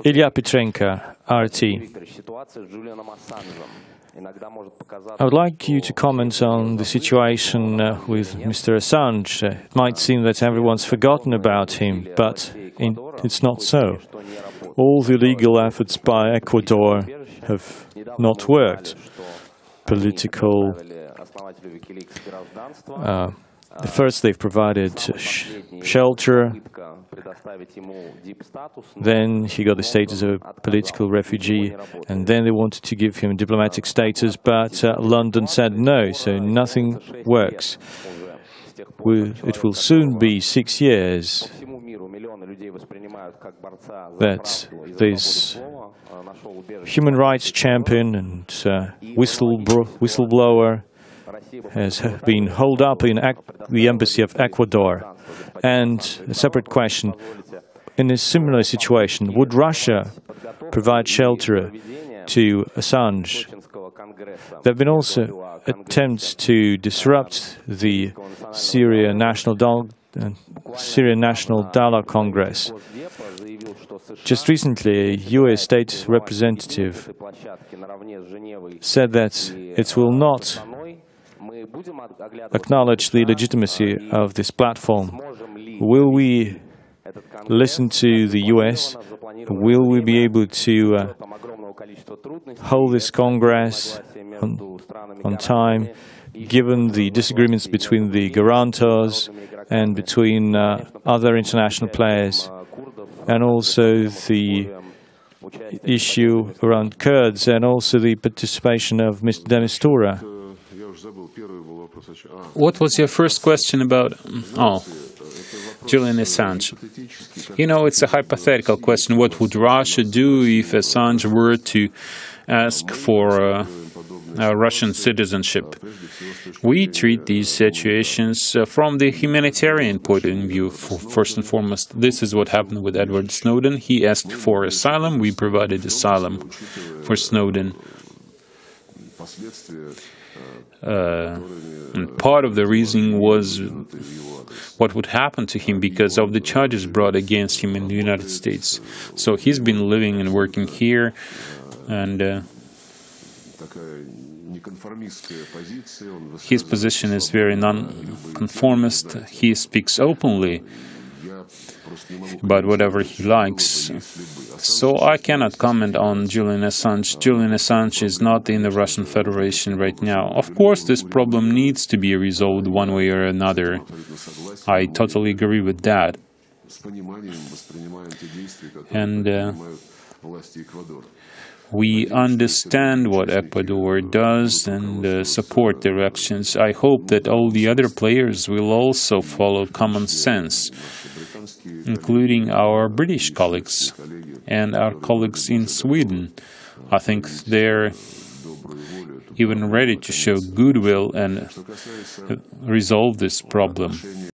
Ilya Petrenko, RT. I would like you to comment on the situation with Mr. Assange. It might seem that everyone's forgotten about him, but it's not so. All the legal efforts by Ecuador have not worked. First they've provided shelter, then he got the status of a political refugee, and then they wanted to give him diplomatic status, but London said no, so nothing works. It will soon be 6 years that this human rights champion and whistleblower has been holed up in the embassy of Ecuador. And a separate question, in a similar situation, would Russia provide shelter to Assange? There have been also attempts to disrupt the Syrian National Dialogue Congress. Just recently, a US state representative said that it will not acknowledge the legitimacy of this platform. Will we listen to the US? Will we be able to hold this Congress on time, given the disagreements between the guarantors and between other international players, and also the issue around Kurds, and also the participation of Mr. de Mistura? What was your first question about? Julian Assange. You know, it's a hypothetical question. What would Russia do if Assange were to ask for Russian citizenship? We treat these situations from the humanitarian point of view, first and foremost. This is what happened with Edward Snowden. He asked for asylum. We provided asylum for Snowden. And part of the reasoning was what would happen to him because of the charges brought against him in the United States. So he's been living and working here, and his position is very non-conformist. He speaks openly about whatever he likes. So I cannot comment on Julian Assange. Julian Assange is not in the Russian Federation right now. Of course, this problem needs to be resolved one way or another. I totally agree with that. And we understand what Ecuador does and support their actions. I hope that all the other players will also follow common sense, including our British colleagues and our colleagues in Sweden. I think they're even ready to show goodwill and resolve this problem.